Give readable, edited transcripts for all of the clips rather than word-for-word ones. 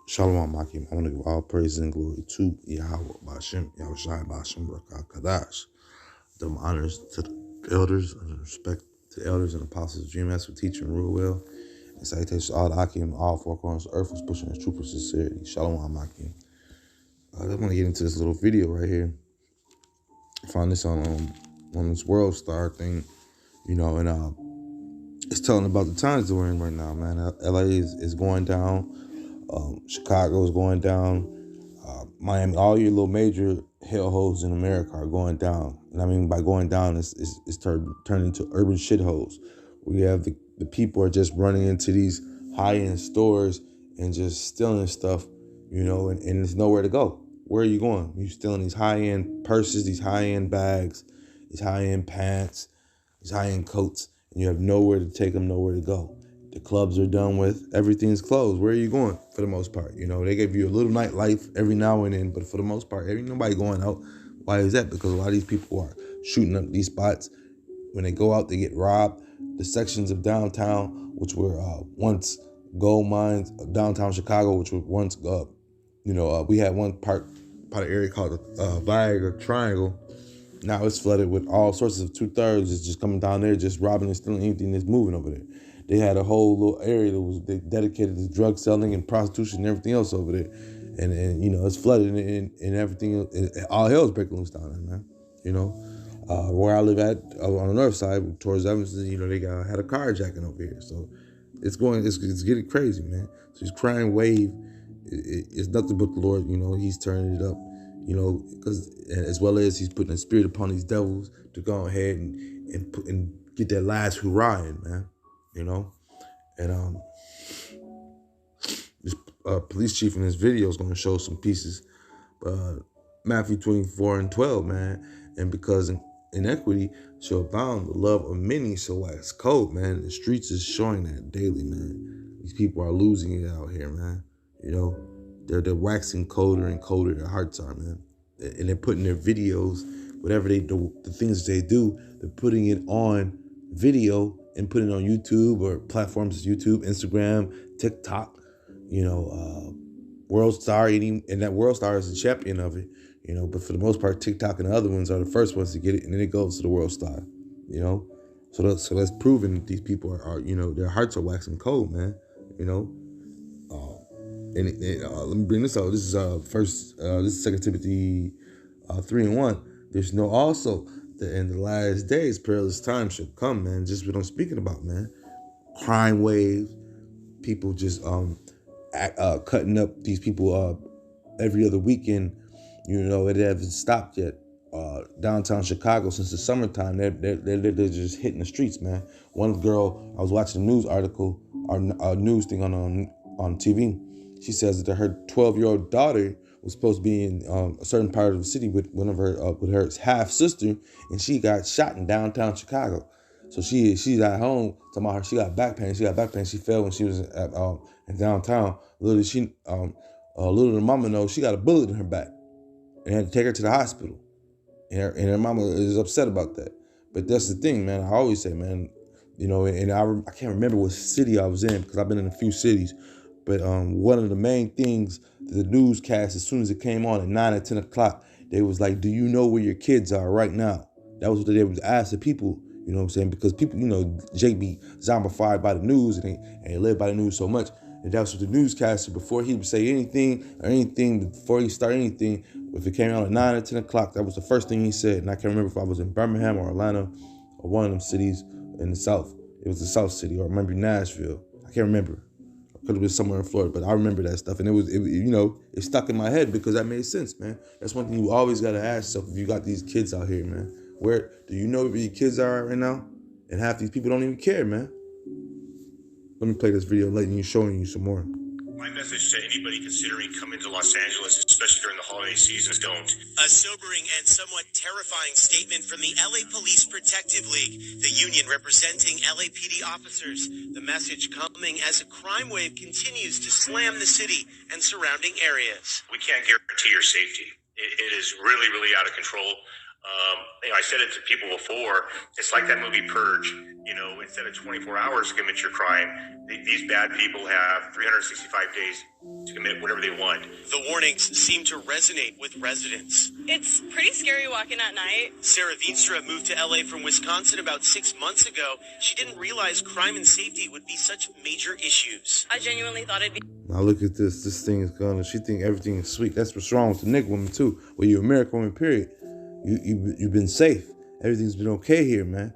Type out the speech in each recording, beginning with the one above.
Shalom Makim. I want to give all praise and glory to Yahweh Bashem, Yahushai Bashem, Barakah Kadash. Them honors to the elders and respect to the elders and apostles, GMS for teaching real well. And salutations to all the Akim, all four corners of the earth was pushing his true sincerity. Shalom Makim. I want to get into this little video right here. I found this on this World Star thing, and it's telling about the times that we're in right now, man. LA is going down. Chicago is going down. Miami, all your little major hellholes in America are going down. And I mean by going down, it's turned into urban shitholes. We have the people are just running into these high-end stores and just stealing stuff, and there's nowhere to go. Where are you going? You're stealing these high-end purses, these high-end bags, these high-end pants, these high-end coats, and you have nowhere to take them, nowhere to go. The clubs are done with. Everything's closed. Where are you going for the most part? They give you a little nightlife every now and then, but for the most part, ain't nobody going out. Why is that? Because a lot of these people are shooting up these spots. When they go out, they get robbed. The sections of downtown, which were once gold mines, downtown Chicago, which were once, we had one part of the area called the Viagra Triangle. Now it's flooded with all sorts of 2/3 is just coming down there, just robbing and stealing anything that's moving over there. They had a whole little area that was dedicated to drug selling and prostitution and everything else over there. And it's flooded and everything. All hell's breaking loose down there, man. Where I live at, on the north side, towards Evanston, they had a carjacking over here. So it's getting crazy, man. So this crime wave is nothing but the Lord, he's turning it up, because as well as he's putting a spirit upon these devils to go ahead and get their last hurrah in, man. And this police chief in this video is going to show some pieces, Matthew 24:12, man. And because inequity shall abound, the love of many shall wax cold, man. The streets is showing that daily, man. These people are losing it out here, man. They're waxing colder and colder. Their hearts are, man. And they're putting their videos, whatever they do, the things they do, they're putting it on video and putting it on YouTube or platforms as YouTube, Instagram, TikTok, World Star, and that World Star is the champion of it, but for the most part, TikTok and the other ones are the first ones to get it, and then it goes to the World Star, So that's proving that these people are their hearts are waxing cold, man, let me bring this out. This is this is 2 Timothy 3:1. There's no also that in the last days perilous times shall come, man. Just what I'm speaking about, man. Crime waves, people just cutting up these people every other weekend. It hasn't stopped yet. Downtown Chicago since the summertime, they're just hitting the streets, man. One girl, I was watching a news article or a news thing on TV. She says that her 12-year-old daughter was supposed to be in a certain part of the city with one of her with her half sister, and she got shot in downtown Chicago. So she's at home talking about her. She got back pain. She fell when she was in downtown. Little did mama know she got a bullet in her back, and had to take her to the hospital. And her mama is upset about that. But that's the thing, man. I always say, man, and I can't remember what city I was in because I've been in a few cities. But one of the main things, the newscast, as soon as it came on at 9 or 10 o'clock, they was like, do you know where your kids are right now? That was what they would ask the people, you know what I'm saying? Because people, Jake be zombified by the news and they live by the news so much. And that was what the newscaster, before he would say anything, before he started anything, if it came out at 9 or 10 o'clock, that was the first thing he said. And I can't remember if I was in Birmingham or Atlanta or one of them cities in the South. It was the South City, or maybe Nashville. I can't remember. Could have been somewhere in Florida, but I remember that stuff, and it stuck in my head because that made sense, man. That's one thing you always gotta ask yourself if you got these kids out here, man. Where do you know where your kids are right now? And half these people don't even care, man. Let me play this video, showing you some more. My message to anybody considering coming to Los Angeles, especially during the holiday season, is don't. A sobering and somewhat terrifying statement from the LA Police Protective League, the union representing LAPD officers. The message coming as a crime wave continues to slam the city and surrounding areas. We can't guarantee your safety. It is really, really out of control. I said it to people before. It's like that movie Purge. Instead of 24 hours to commit your crime, these bad people have 365 days to commit whatever they want. The warnings seem to resonate with residents. It's pretty scary walking at night. Sarah Veenstra moved to LA from Wisconsin about 6 months ago. She didn't realize crime and safety would be such major issues. I genuinely thought it'd be... Now look at this. This thing is gonna. She think everything is sweet. That's what's wrong with the nigga woman too. Well, you're American woman, period. You've been safe. Everything's been okay here, man.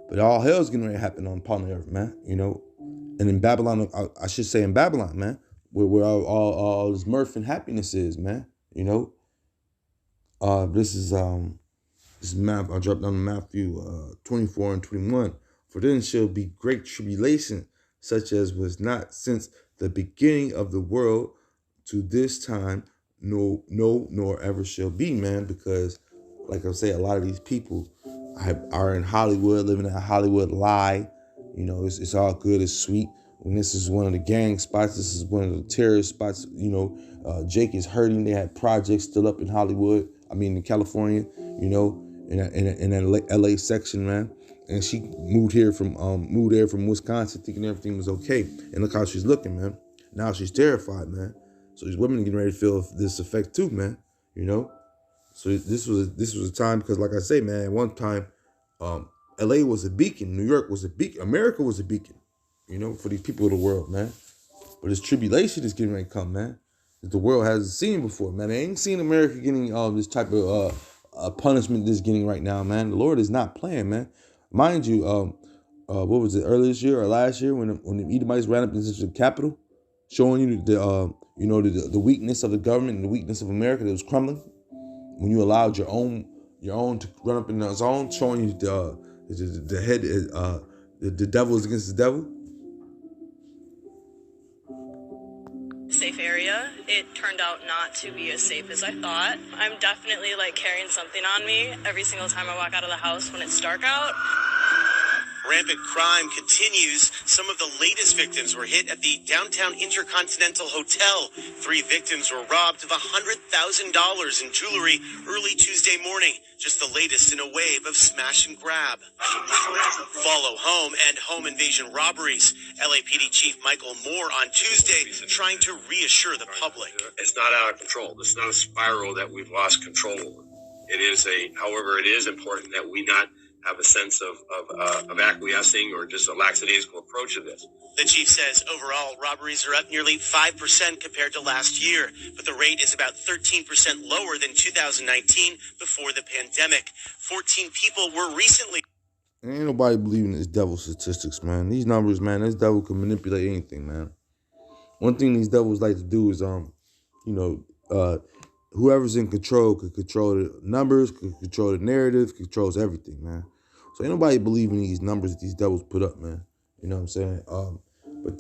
But all hell's getting ready to happen on the earth, man. And in Babylon, I should say in Babylon, man, where all this mirth and happiness is, man. This is math. I dropped down to Matthew 24 and 21. For then shall be great tribulation, such as was not since the beginning of the world to this time, nor ever shall be, man. Because, like I say, a lot of these people are in Hollywood, living in a Hollywood lie. It's all good, it's sweet. When this is one of the gang spots, this is one of the terrorist spots. Jake is hurting. They had projects still up in Hollywood. In California. In that LA section, man. And she moved there from Wisconsin, thinking everything was okay. And look how she's looking, man. Now she's terrified, man. So these women are getting ready to feel this effect too, man. So this was a time, because like I say, man, at one time, LA was a beacon, New York was a beacon, America was a beacon, for these people of the world, man. But this tribulation is getting ready to come, man, that the world hasn't seen before, man. They ain't seen America getting this type of punishment that's getting right now, man. The Lord is not playing, man. Mind you, what was it, earlier this year or last year when the Edomites ran up into the Capitol, showing you the weakness of the government and the weakness of America that was crumbling. When you allowed your own to run up in the zone, showing you the head, the devil is against the devil. Safe area. It turned out not to be as safe as I thought. I'm definitely carrying something on me every single time I walk out of the house when it's dark out. Rampant crime continues. Some of the latest victims were hit at the downtown Intercontinental Hotel. 3 victims were robbed of $100,000 in jewelry early Tuesday morning. Just the latest in a wave of smash and grab. Follow home and home invasion robberies. LAPD Chief Michael Moore on Tuesday trying to reassure the public. It's not out of control. This is not a spiral that we've lost control over. However, it is important that we not have a sense of acquiescing or just a lackadaisical approach to this. The chief says overall robberies are up nearly 5% compared to last year, but the rate is about 13% lower than 2019 before the pandemic. 14 people were recently... Ain't nobody believing this devil statistics, man. These numbers, man, this devil can manipulate anything, man. One thing these devils like to do is, whoever's in control could control the numbers, could control the narrative, controls everything, man. So ain't nobody believing these numbers that these devils put up, man. You know what I'm saying? But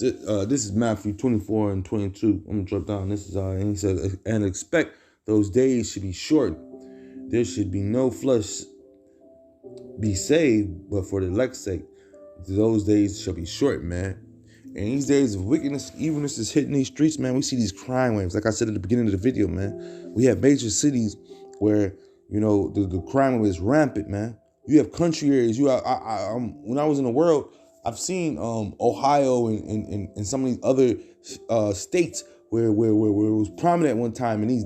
this is Matthew 24 and 22. I'm going to drop down. This is, and he said, and expect those days should be shortened. There should be no flesh be saved, but for the elect's sake, those days shall be shortened, man. And these days of wickedness, evilness is hitting these streets, man. We see these crime waves. Like I said at the beginning of the video, man. We have major cities where, the crime wave is rampant, man. You have country areas. When I was in the world, I've seen Ohio and some of these other states where it was prominent at one time, and these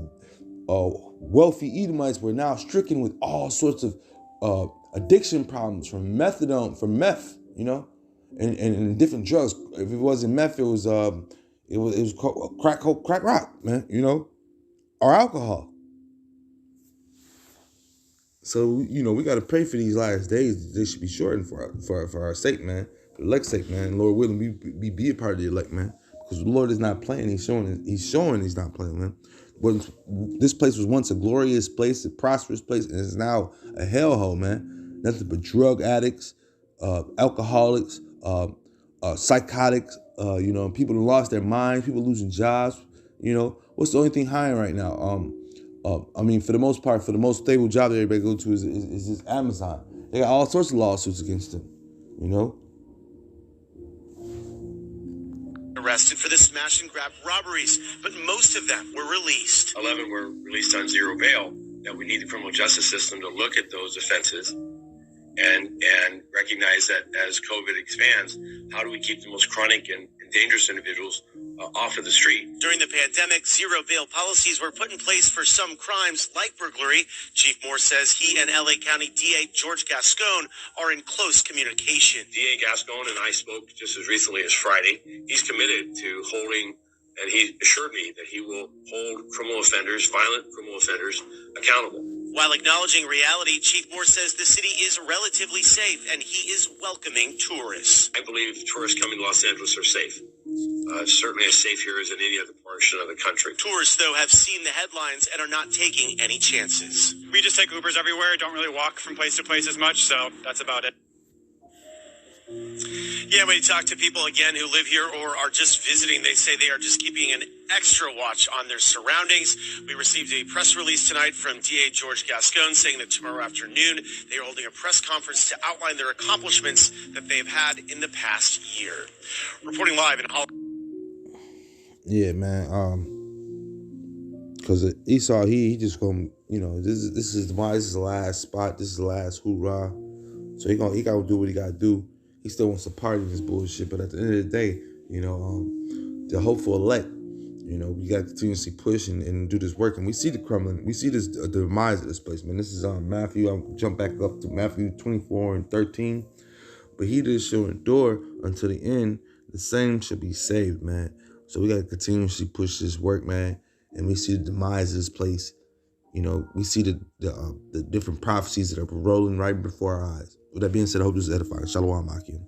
wealthy Edomites were now stricken with all sorts of addiction problems from methadone, from meth, and different drugs. If it wasn't meth, it was crack rock, man, or alcohol. So, we got to pray for these last days. They should be shortened for our sake, man. For the elect's sake, man. Lord willing, we be a part of the elect, man. Because the Lord is not playing. He's showing he's not playing, man. But this place was once a glorious place, a prosperous place, and it's now a hellhole, man. Nothing but drug addicts, alcoholics, psychotics, people who lost their minds, people losing jobs. What's the only thing hiring right now? For the most part, for the most stable job that everybody go to is Amazon. They got all sorts of lawsuits against them, Arrested for the smash and grab robberies, but most of them were released. 11 were released on zero bail. that we need the criminal justice system to look at those offenses and recognize that as COVID expands, how do we keep the most chronic and dangerous individuals off of the street? During the pandemic, zero bail policies were put in place for some crimes like burglary. Chief Moore says he and LA County DA George Gascon are in close communication. DA Gascon and I spoke just as recently as Friday. He's committed to holding, and he assured me that he will hold criminal offenders, violent criminal offenders, accountable. While acknowledging reality, Chief Moore says the city is relatively safe and he is welcoming tourists. I believe tourists coming to Los Angeles are safe. Certainly as safe here as in any other portion of the country. Tourists, though, have seen the headlines and are not taking any chances. We just take Ubers everywhere, don't really walk from place to place as much, so that's about it. Yeah, when you talk to people, again, who live here or are just visiting, they say they are just keeping an extra watch on their surroundings. We received a press release tonight from DA George Gascon saying that tomorrow afternoon they are holding a press conference to outline their accomplishments that they've had in the past year. Reporting live in Hollywood. Yeah, man. Because Esau, he just gonna, this is the last spot. This is the last hoorah. So he gotta do what he gotta do. He still wants to party in this bullshit, but at the end of the day, the hopeful elect, we got to continuously push and do this work. And we see the crumbling. We see this the demise of this place, man. This is Matthew. I'll jump back up to Matthew 24 and 13. But he that shall endure until the end, the same shall be saved, man. So we got to continuously push this work, man. And we see the demise of this place. We see the different prophecies that are rolling right before our eyes. With that being said, I hope this is edifying. Shalom, Akim.